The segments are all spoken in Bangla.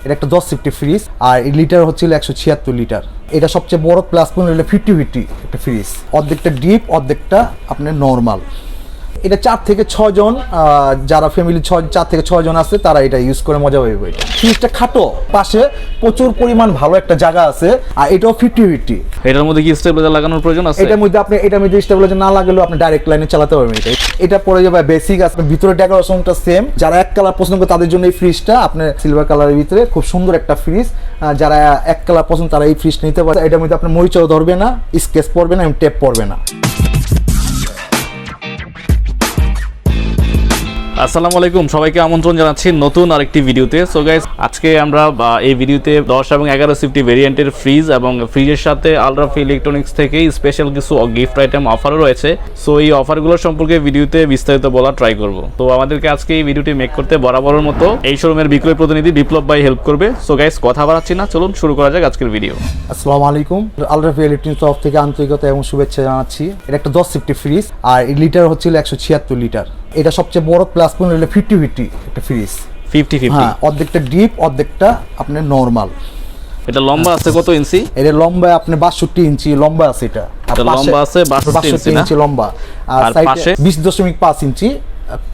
এটা একটা 10 সিফটি ফ্রিজ আর এই লিটার হচ্ছিল 176 লিটার। এটা সবচেয়ে বড় প্লাস পয়েন্ট হলো 50-50 একটা ফ্রিজ, অর্ধেকটা ডিপ অর্ধেকটা আপনার নর্মাল। এটা 4 থেকে 6 জন যারা ফ্যামিলি 4 থেকে 6 জন আছে তারা এটা ইউজ করে মজা পাবে। এটা ফ্রিজটা খাটো, পাশে প্রচুর পরিমাণ ভালো একটা জায়গা আছে আর এটাও 50-50। এটার মধ্যে কি স্টেবিলাইজার লাগানোর প্রয়োজন আছে? এটার মধ্যে স্টেবিলাইজার না লাগালেও আপনি ডাইরেক্ট লাইনে চালাতে পারবেন। এটা পরে যাবে বেসিক আছে, ভিতরে ডেকোরেশনটা সেম। যারা এক কালার পছন্দ করে তাদের জন্য এই ফ্রিজটা আপনার সিলভার কালারের ভিতরে খুব সুন্দর একটা ফ্রিজ। যারা এক কালার পছন্দ তারা এই ফ্রিজটা নিতে পারে। এটার মধ্যে আপনার মরিচাও ধরবে না, স্কেচ পড়বে না এবং টেপ পড়বে না। আসসালামু আলাইকুম, সবাইকে আমন্ত্রণ জানাচ্ছি নতুন আরেকটি ভিডিওতে। সো গাইস, আজকে আমরা এই ভিডিওতে 10 এবং 11 সিফটি ভেরিয়েন্টের ফ্রিজ এবং ফ্রিজের সাথে আলট্রাফি ইলেকট্রনিক্স থেকে স্পেশাল কিছু গিফট আইটেম অফারও রয়েছে। সো এই অফারগুলো সম্পর্কে ভিডিওতে বিস্তারিত বলা ট্রাই করব। তো আমাদেরকে আজকে এই ভিডিওটি মেক করতে বরাবরের মতো এই শোরুমের বিক্রয় প্রতিনিধি বিপ্লব ভাই হেল্প করবে। সো গাইস, কথা বাড়াচ্ছি না, চলুন শুরু করা যাক আজকের ভিডিও। আসসালামু আলাইকুম, আলট্রাফি ইলেকট্রনিক্স তরফ থেকে আন্তরিকতা এবং শুভেচ্ছা জানাচ্ছি। এটা একটা 10 সিফটি ফ্রিজ আর এই লিটার হচ্ছিল 176 লিটার। এটা সবচেয়ে বড় প্লাস পয়েন্ট হলো 50-50 একটা ফ্রিজ। 50-50, হ্যাঁ, অর্ধেকটা ডিপ অর্ধেকটা আপনার নরমাল। এটা লম্বা আছে কত ইঞ্চি? এটা লম্বা আপনার 62 ইঞ্চি লম্বা আছে। এটা লম্বা আছে 62 ইঞ্চি লম্বা আর সাইডে 20.5 ইঞ্চি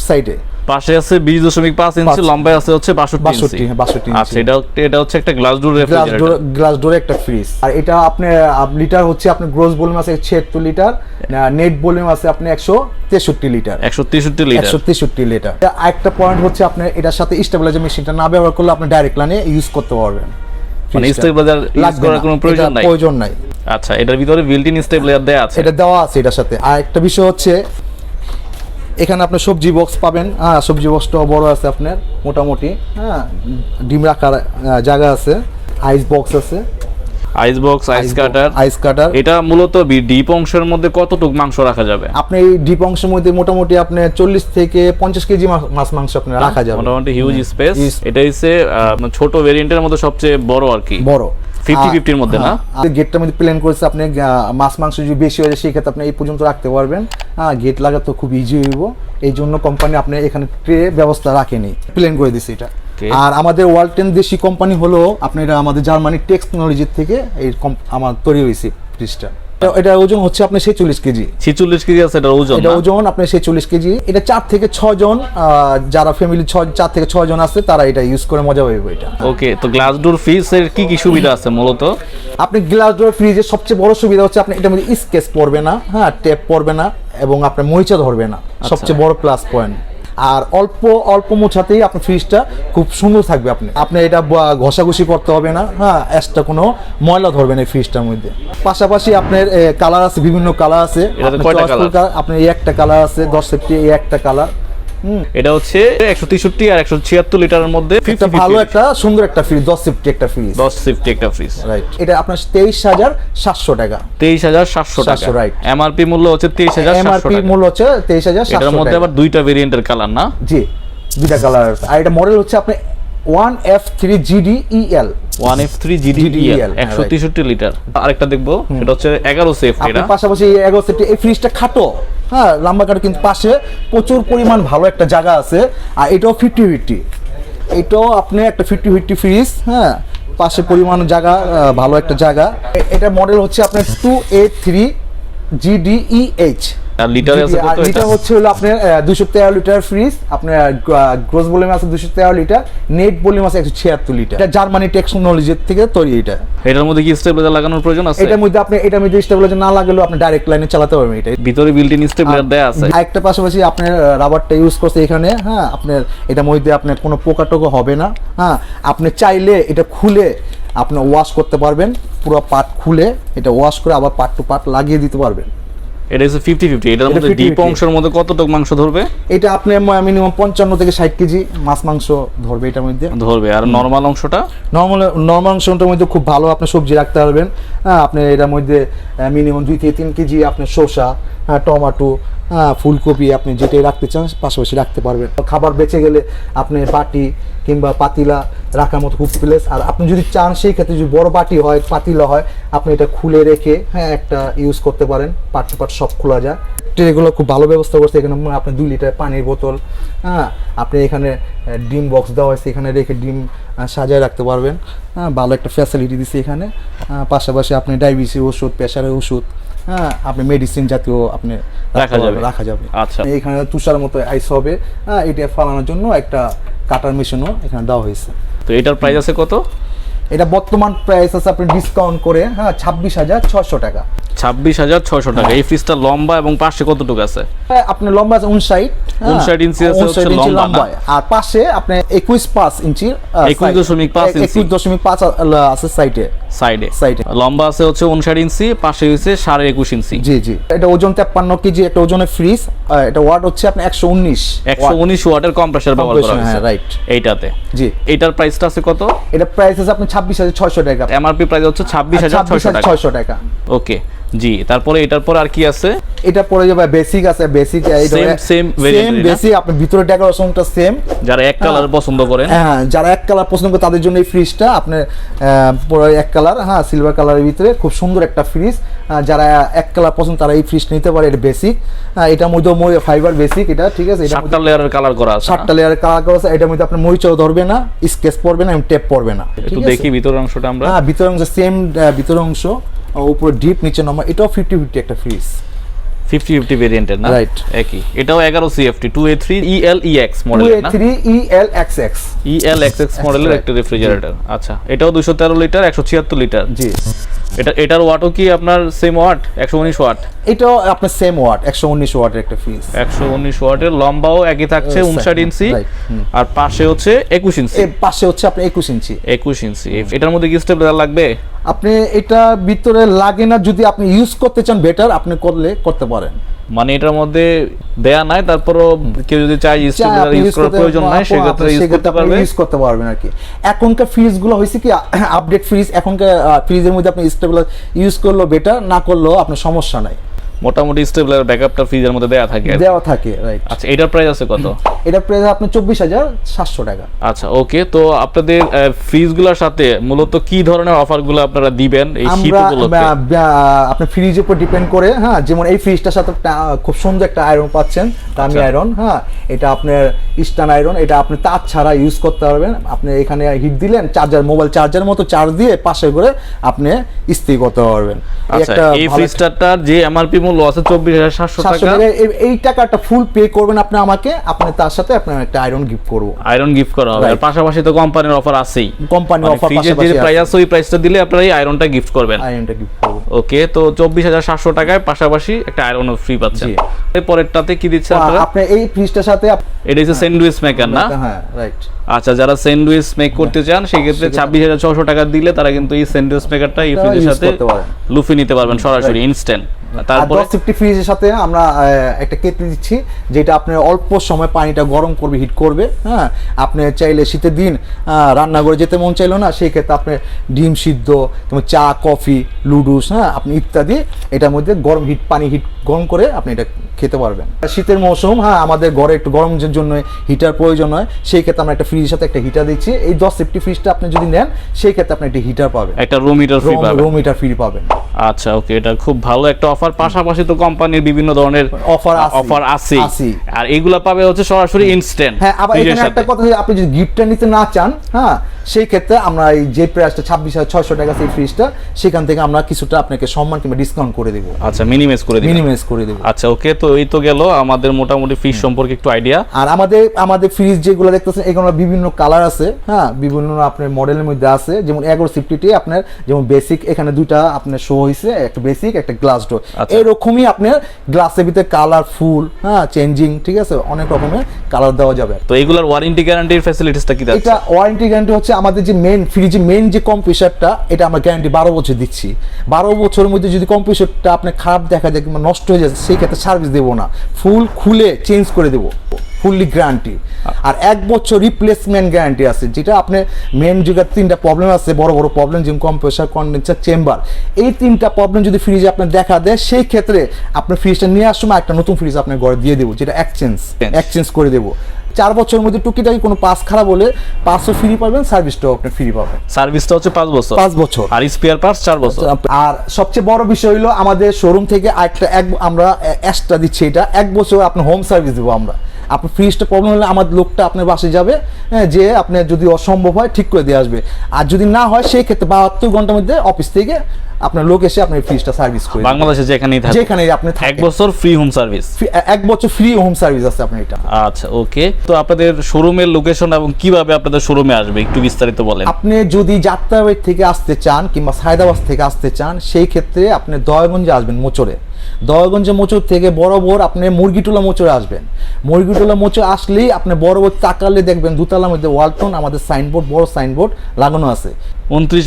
সাইডে। পাশে আছে 20.5 ইঞ্চি, লম্বায় আছে হচ্ছে 62 ইঞ্চি। আচ্ছা, এটা হচ্ছে একটা গ্লাস ডোর রেফ্রিজারেটর, গ্লাস ডোরে একটা ফ্রিজ। আর এটা আপনার লিটার হচ্ছে আপনার গ্রোস ভলিউম আছে 76 লিটার, নেট ভলিউম আছে আপনি 163 লিটার। 163 লিটার। আরেকটা পয়েন্ট হচ্ছে আপনার এটার সাথে স্টেবিলাইজার মেশিনটা না ব্যবহার করলে আপনি ডাইরেক্ট লাইনে ইউজ করতে পারবেন। মানে স্টেবিলাইজার ইউজ করার কোনো প্রয়োজন নাই। আচ্ছা, এটার ভিতরে বিল্ট ইন স্টেবিলাইজার দেয়া আছে? এটা দেওয়া আছে এটার সাথে। আর একটা বিষয় হচ্ছে এখানে আপনার সবজি বক্স পাবেন। হ্যাঁ, সবজি বক্সটাও বড় আছে আপনার মোটামুটি। হ্যাঁ, ডিম রাখার জায়গা আছে, আইস বক্স আছে, আইস বক্স, আইস কাটার। এটা মূলত ডিপ অংশের মধ্যে কতটুকু মাংস রাখা যাবে? আপনি এই ডিপ অংশের মধ্যে মোটামুটি আপনি 40 থেকে 50 কেজি মাছ মাংস আপনি রাখা যাবে। মোটামুটি হিউজ স্পেস। এটা হচ্ছে ছোট ভেরিয়েন্টের মধ্যে সবচেয়ে বড় আর কি, বড় 50-50 এর মধ্যে না। গেটটার মধ্যে প্ল্যান করেছে আপনি মাছ মাংস যদি বেশি হয়ে যায় সেই ক্ষেত্রে আপনি এই পর্যন্ত রাখতে পারবেন। হ্যাঁ, গেট লাগাতে খুব ইজি হইব, এই জন্য কোম্পানি আপনি এখানে ট্রে ব্যবস্থা রাখেনি, প্ল্যান করে দিছে এটা। আর আমাদের ওয়ালটন দেশি কোম্পানি হলো আপনার আমাদের জার্মানি টেকনোলজির থেকে এই আমার তৈরি হয়েছে ফ্রিজটা। এটা ওজন হচ্ছে আপনার 46 কেজি। 46 কেজি আছে এটা ওজন? এটা ওজন আপনার 46 কেজি। এটা 4 থেকে 6 জন যারা ফ্যামিলি 4 থেকে 6 জন আছে তারা এটা ইউজ করে মজা পাবে। এটা ওকে। তো গ্লাস ডোর ফ্রিজের কি সুবিধা আছে মূলত? আপনি গ্লাস ডোর ফ্রিজের সবচেয়ে বড় সুবিধা হচ্ছে আপনি এটার মধ্যে স্কেচ পড়বে না, হ্যাঁ, টেপ পড়বে না এবং আপনার মরিচা ধরবে না, সবচেয়ে বড় প্লাস পয়েন্ট। আর অল্প মোছাতেই আপনার ফ্রিজটা খুব সুন্দর থাকবে। আপনি এটা ঘষাঘষি করতে হবে না, হ্যাঁ, এক্সট্রা কোনো ময়লা ধরবে না এই ফ্রিজটার মধ্যে। পাশাপাশি আপনার কালার আছে, বিভিন্ন কালার আছে। আপনার এই একটা কালার আছে 10 সেফটি, এই একটা কালার। এটা হচ্ছে 163 আর 176 লিটারের মধ্যে ভালো একটা সুন্দর একটা ফ্রিজ, 10 সিফটি একটা ফ্রিজ। 10 সিফটি একটা ফ্রিজ, রাইট। এটা আপনার 23,700 টাকা। 23,700 টাকা, রাইট। এমআরপি মূল্য হচ্ছে 23,700 টাকা। এমআরপি মূল্য হচ্ছে 23,700 টাকা। এর মধ্যে আবার দুইটা ভেরিয়েন্টের কালার না? জি, দুইটা কালার আছে। আর এটা মডেল হচ্ছে আপনি 1F3GDEL। 1F3GDEL 163 litre. আরেকটা দেখবো, সেটা হচ্ছে 11 সেফটি। এর পাশাপাশি 11 সেফটি এই ফ্রিজটা খাটো, হ্যাঁ, লম্বা কাটো, কিন্তু পাশে প্রচুর পরিমাণ ভালো একটা জায়গা আছে। আর এটাও 50-50, এটাও আপনি একটা 50-50 ফ্রিজ। হ্যাঁ, পাশে পরিমাণ জায়গা, ভালো একটা জায়গা। এটা মডেল হচ্ছে আপনার 2A3GDEH। আর লিটার আছে কত? লিটার হচ্ছে হলো আপনার 213 লিটার ফ্রিজ। আপনার গ্রোস ভলিউম আছে 213 লিটার, নেট ভলিউম আছে 176 লিটার। এটা জার্মানি টেকনোলজির থেকে তৈরি। এটার মধ্যে কি স্টেবিলাইজার লাগানোর প্রয়োজন আছে? এটার মধ্যে স্টেবিলাইজার না লাগালেও আপনি ডাইরেক্ট লাইনে চালাতে পারবেন। এটা ভিতরে বিল্ট ইন স্টেবিলাইজার দেয়া আছে। আরেকটা পাশাপাশি আপনার রাবারটা ইউজ করছে এখানে। হ্যাঁ, আপনার এটার মধ্যে আপনার কোনো পোকাটোকা হবে না। হ্যাঁ, আপনি চাইলে এটা খুলে আপনি ওয়াশ করতে পারবেন, পুরো পার্ট খুলে এটা ওয়াশ করে আবার পার্ট টু পার্ট লাগিয়ে দিতে পারবেন। এটা হচ্ছে 50-50। এটার মধ্যে ডিপ অংশের মধ্যে কতটুকু মাংস ধরবে? এটা আপনি মিনিমাম 55 থেকে 60 কেজি মাছ মাংস ধরবে এটার মধ্যে। ধরবে। আর নরমাল অংশটা? নরমাল অংশটার মধ্যে খুব ভালো আপনি সবজি রাখতে পারবেন। হ্যাঁ, আপনি এটার মধ্যে মিনিমাম 2 থেকে 3 কেজি আপনি শসা, টমেটো, ফুলকপি আপনি যেটাই রাখতে চান পাশাপাশি রাখতে পারবেন। খাবার বেঁচে গেলে আপনি বাটি কিংবা পাতিলা রাখার মতো খুব প্লেস। আর আপনি যদি চান সেই ক্ষেত্রে যদি বড় বাটি হয় পাতিলা হয় আপনি এটা খুলে রেখে একটা ইউজ করতে পারেন, পার্ট টু পার্ট সব খোলা যায়। ট্রেগুলো খুব ভালো ব্যবস্থা করছে, এখানে আপনি 2 লিটার পানির বোতল, আপনি এখানে ডিম বক্স দেওয়া হয়েছে, এখানে রেখে ডিম সাজায় রাখতে পারবেন। ভালো একটা ফ্যাসিলিটি দিচ্ছে এখানে। পাশাপাশি আপনি ডায়াবেটিসের ওষুধ, প্রেশারের ওষুধ, আপনি মেডিসিন জাতীয় আপনি রাখা যাবে। আচ্ছা, এখানে তুষার মতো আইস হবে, এটা ফালানোর জন্য একটা কাটার মেশিনও এখানে দেওয়া হয়েছে। তো এটার প্রাইস আছে কত? এটা বর্তমান প্রাইস আছে আপনি ডিসকাউন্ট করে 26,600 টাকা। 26,600 টাকা। এই ফ্রিজটা লম্বা এবং পাশে কতটুকু আছে? আপনি লম্বা আছে 59 ইঞ্চি আছে হচ্ছে লম্বা, আর পাশে আপনি 21.5 ইঞ্চি 21.5 আছে সাইডে লম্বা আছে হচ্ছে 59 ইঞ্চি, পাশে হচ্ছে 21.5 ইঞ্চি। জি এটা ওজন 53 কেজি একটা ওজনের ফ্রিজ। এটা ওয়াট হচ্ছে আপনি 119 ওয়াটের কমপ্রেসর ব্যবহার করা হয়েছে রাইট এইটাতে। জি, এটার প্রাইসটা আছে কত? এটা প্রাইস আছে আপনি 26,600 টাকা। এমআরপি প্রাইস হচ্ছে 26,600 টাকা। ওকে জি, তারপরে এটার পর আর কি আছে? এটা পরে যাবে বেসিক আছে, বেসিক সেম বেসিক আপনি ভিতরে ডেকোরেশনটা সেম। যারা এক কালার পছন্দ করেন, যারা এক কালার পছন্দ করে তাদের জন্য এই ফ্রিজটা আপনি পুরো এক কালার, সিলভার কালারের ভিতরে খুব সুন্দর একটা ফ্রিজ। যারা এক কালার পছন্দ তারা এই ফ্রিজটা নিতে পারে। এটা বেসিক, এটার মধ্যে ফাইবার বেসিক, এটা ঠিক আছে। এটা 7টা লেয়ারের কালার করা আছে, 7টা লেয়ারের কালার করা আছে। এটার মধ্যে আপনার মরিচাও ধরবে না, স্কেচ পড়বে না এবং টেপ পড়বে না। একটু দেখি ভিতরের অংশটা আমরা। ভিতরের অংশ সেম, ভিতরের অংশ উপরে ডিপ, নিচে নম্বর। এটাও 50-50 একটা ফ্রিজ, 50-50 ভেরিয়েন্টের না? রাইট, একই। এটাও 11 CFT 2A3 ELEX মডেলের না? 2A3 ELXX মডেলের একটা রেফ্রিজারেটর। আচ্ছা, এটাও 213 লিটার, 176 লিটার। জি, এটার ওয়াটও কি আপনার সেম ওয়াট? 119 ওয়াট। এটাও আপনার সেম ওয়াট, 119 ওয়াটের একটা ফ্রিজ। 119 ওয়াটের, লম্বাও একই থাকছে 59 ইঞ্চি, আর পাশে হচ্ছে 21 ইঞ্চি। পাশে হচ্ছে আপনার 21 ইঞ্চি। এটার মধ্যে কি স্টেবিলাইজার লাগবে? আপনি এটা ভিতরে লাগে না, যদি আপনি ইউজ করতে চান বেটার আপনি করতে পারেন। মানে এটার মধ্যে দেয়া নাই, তারপরও কেউ যদি চায় স্টেবিলাইজার ইউজ করার প্রয়োজন নাই সেক্ষেত্রে ইউজ করতে পারবেন আর কি। এখনকার ফ্রিজগুলো হয়েছে কি আপডেট ফ্রিজ, এখনকার ফ্রিজের মধ্যে আপনি স্টেবিলাইজার ইউজ করলেও বেটার, না করলেও আপনার সমস্যা নাই। মোটামুটি স্টেবিলাইজার ব্যাকআপটা ফ্রিজের মধ্যে দেয়া থাকে রাইট। আচ্ছা, এটার প্রাইস আছে কত? এটার প্রাইস আপনি 24,700 টাকা। আচ্ছা, ওকে। তো আপনাদের ফ্রিজগুলোর সাথে মূলত কি ধরনের অফারগুলো আপনারা দিবেন এই শীত উপলক্ষে? আপনি ফ্রিজের উপর ডিপেন্ড করে, যেমন এই ফ্রিজটার সাথে খুব সুন্দর একটা আয়রন পাচ্ছেন, দামি আয়রন। এটা আপনার ইস্টার্ন আয়রন, এটা আপনি তার ছাড়া ইউজ করতে পারবেন। আপনি এখানে হিট দিলেন, মোবাইল চার্জার মতো চার্জ দিয়ে পাশে করে আপনি ইস্ত্রি করতে পারবেন। আচ্ছা, এই ফ্রিজটার যে এমআরপি মূল্য আছে 24,700 টাকা, এই টাকাটা ফুল পে করবেন আপনি আমাকে, আপনি তার সাথে আপনার একটা আয়রন গিফট করব। আয়রন গিফট করা হবে। আর পাশাপাশি তো কোম্পানির অফার আছেই, কোম্পানির অফার ফ্রিজের যে প্রাইস আছে ওই প্রাইসটা দিলে আপনারা এই আয়রনটা গিফট করবেন। ওকে, তো 24,700 টাকায় পাশাপাশি একটা আয়রন ফ্রি পাচ্ছেন। এরপরেরটাতে কি দিচ্ছে আপনারা? আপনি এই ফ্রিজটার সাথে এটা হচ্ছে স্যান্ডউইচ মেকার না? হ্যাঁ, রাইট। আচ্ছা, যারা স্যান্ডউইচ মেক করতে চান সেক্ষেত্রে 26,600 টাকা দিলে তারা কিন্তু এই স্যান্ডউইচ মেকারটা এই ফ্রিজের সাথে লুফে নিতে পারবেন সরাসরি ইনস্ট্যান্ট। তারপরে 1050 ফ্রিজের সাথে আমরা একটা কেটলি দিচ্ছি, যেটা আপনার অল্প সময় পানিটা গরম করবে, হিট করবে। আপনি চাইলে শীতের দিন রান্না করে যেতে মন চাইলো না, সেই ক্ষেত্রে আপনি ডিম সিদ্ধ, চা, কফি, লুডুস, আপনি ইত্যাদি এটার মধ্যে পানি গরম করে আপনি এটা খেতে পারবেন। শীতের মৌসুম, আমাদের ঘরে একটু গরমের জন্য হিটার প্রয়োজন হয়, সেই ক্ষেত্রে আমরা একটা ফ্রিজের সাথে একটা হিটার দিচ্ছি। এই 1050 ফ্রিজটা আপনি যদি নেন সেই ক্ষেত্রে আপনি একটা হিটার পাবেন, একটা রুম হিটার ফ্রি পাবেন। আচ্ছা, ওকে, এটা খুব ভালো একটা অফার। পাশাপাশি তো কোম্পানির বিভিন্ন ধরনের অফার আছে, আর এগুলা পাবে হচ্ছে সরাসরি ইনস্ট্যান্ট। আবার এখানে একটা কথা, আপনি যদি গিফটটা নিতে না চান, সেই ক্ষেত্রে আমরা এই যে প্রাইসটা 26,600 টাকা সেই ফ্রিজটা, সেখান থেকে আমরা কিছুটা আপনাকে সম্মান কিংবা ডিসকাউন্ট করে দেব। আচ্ছা, মিনিমাইজ করে দেব। আচ্ছা, ওকে, তো এই তো গেল আমাদের মোটামুটি ফ্রিজ সম্পর্কে একটু আইডিয়া। আর আমাদের ফ্রিজ যেগুলো দেখতেছেন এগুলো বিভিন্ন কালার আছে, বিভিন্ন আপনার মডেলের মধ্যে আছে। যেমন 1150 আপনার যেমন বেসিক, এখানে দুইটা আপনার শো হয়েছে, একটা বেসিক, একটা গ্লাস ডোর। এরকমই আপনার গ্লাসের ভিতরে কালারফুল, চেঞ্জিং, ঠিক আছে, অনেক রকমের কালার দেওয়া যাবে। তো এগুলোর ওয়ারেন্টি গ্যারান্টির ফ্যাসিলিটিসটা কি আছে? এটা ওয়ারেন্টি গ্যারান্টি হচ্ছে আমাদের যে মেইন যে কম্প্রেসারটা, এটা আমরা গ্যারান্টি 12 বছর দিচ্ছি। 12 বছরের মধ্যে যদি কম্প্রেসারটা আপনার খারাপ দেখা যায় কিংবা নষ্ট হয়ে যায়, সেই ক্ষেত্রে সার্ভিস দেবো না, ফুল খুলে চেঞ্জ করে দেবো। Fully guarantee. আর 1 বছর রিপ্লেসমেন্ট গ্যারান্টি আছে, যেটা আপনি মেন যেটা 3টা প্রবলেম আছে, বড় বড় প্রবলেম, যেমন কম্প্রেসার, কন্ডেন্সার, চেম্বার, এই 3টা প্রবলেম যদি ফ্রিজে আপনার দেখা দেয়, সেই ক্ষেত্রে আপনার ফ্রিজটা নিয়ে আসার সময় একটা নতুন ফ্রিজ আপনার ঘরে দিয়ে দেবো, যেটা এক্সচেঞ্জ করে দেবো। 4 বছরের মধ্যে টুকিটাকি কোনো পাস খারাপ হলে 500 ফ্রি পাবেন, সার্ভিসটাও আপনি ফ্রি পাবেন। সার্ভিসটা হচ্ছে 5 বছর, 5 বছর, আর স্পেয়ার পার্টস 4 বছর। আর সবচেয়ে বড় বিষয় হলো আমাদের শোরুম থেকে আমরা এক্সট্রা দিচ্ছি, এটা 1 বছর আপনি হোম সার্ভিস দেবো আমরা। আপনার ফ্রিজটা প্রবলেম হলে আমাদের লোকটা আপনার বাসায় যাবে, যে আপনি যদি অসম্ভব হয় ঠিক করে দিয়ে আসবে, আর যদি না হয় সেই ক্ষেত্রে 72 ঘন্টার মধ্যে অফিস থেকে আপনার লোক এসে আপনার ফ্রিজটা সার্ভিস করে বাংলাদেশে যেখানেই আপনি 1 বছর ফ্রি হোম সার্ভিস, 1 বছর ফ্রি হোম সার্ভিস আছে আপনার এটা। আচ্ছা, ওকে। তো আপনাদের শোরুমের লোকেশন এবং কিভাবে আপনাদের শোরুমে আসবে একটু বিস্তারিত বলেন। আপনি যদি যাত্রাবাড়ি থেকে আসতে চান কিংবা সায়দাবাদ থেকে আসতে চান, সেই ক্ষেত্রে আপনি দয়াগঞ্জে আসবেন, মোচরে। দয়াগঞ্জে মোচর থেকে বরাবর আপনি মুরগিটোলা মোচরে আসবেন। মুরগিটোলা মোচর আসলেই আপনি বরাবর তাকালে দেখবেন দোতলার মধ্যে ওয়ালটন আমাদের সাইনবোর্ড, বড় সাইনবোর্ড লাগানো আছে, 29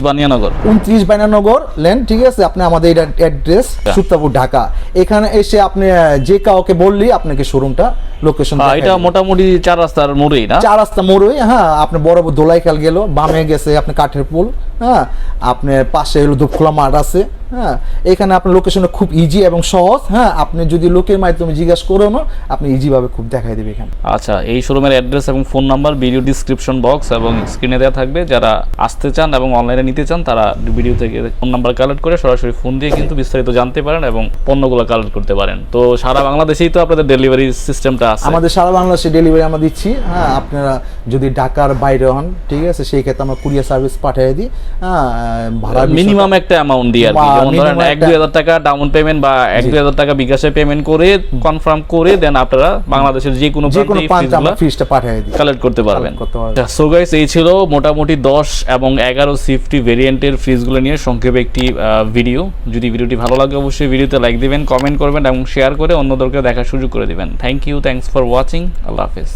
বানিয়ানগর লেন, ঠিক আছে। আপনি আমাদের এটা অ্যাড্রেস সুত্তাপুর, ঢাকা। এখানে এসে আপনি যে কাউকে বললেই আপনাকে শোরুমটা লোকেশন, এটা মোটামুটি 4 রাস্তার মোড়েই না? 4 রাস্তা মোড়েই, হ্যাঁ। আপনি বরাবর দোলাইখাল গেল, বামে গেছে আপনি কাঠের পুল, হ্যাঁ। আপনার পাশে হলো দুপখোলা মাঠ আছে, হ্যাঁ। এখানে আপনার লোকেশনটা খুব ইজি এবং সহজ, হ্যাঁ। আপনি যদি লোকের মাধ্যমে জিজ্ঞাসা করেন, আপনি ইজি ভাবে খুব দেখাই দেবে এখানে। আচ্ছা, এই শোরুমের অ্যাড্রেস এবং phone number video description box এবং স্ক্রিনে দেওয়া থাকবে। যারা আসতে চান এবং অনলাইনে নিতে চান, তারা ভিডিও থেকে ফোন নাম্বার কালেক্ট করে সরাসরি ফোন দিয়ে কিন্তু বিস্তারিত জানতে পারেন এবং পণ্যগুলো কালেক্ট করতে পারেন। তো সারা বাংলাদেশেই তো আপনাদের ডেলিভারি সিস্টেমটা আছে? আমাদের সারা বাংলাদেশে ডেলিভারি আমরা দিচ্ছি, হ্যাঁ। আপনারা যদি ঢাকার বাইরে হন, ঠিক আছে, সেই ক্ষেত্রে আমরা কুরিয়ার সার্ভিস পাঠিয়ে দিই, হ্যাঁ। ভাড়া মিনিমাম একটা অ্যামাউন্ট দিয়ে, আর কি, যেমন ধরেন 1-2 টাকা ডাউন পেমেন্ট বা 1-2 টাকা বিকাশে পেমেন্ট করে কনফার্ম করে দেন আপনারা বাংলাদেশের যে কোনো প্রান্তে আমরা ফ্রিজটা পাঠিয়ে দিই, কালেক্ট করতে পারবেন। সো গাইস, এই ছিল মোটামুটি 10 এবং 11 CFT ভেরিয়েন্টের ফ্রিজগুলো নিয়ে সংক্ষেপে একটি ভিডিও। যদি ভিডিওটি ভালো লাগে অবশ্যই ভিডিওতে লাইক দিবেন, কমেন্ট করবেন এবং শেয়ার করে অন্যদেরকে দেখার সুযোগ করে দিবেন। Thanks for watching. আল্লাহ হাফেজ।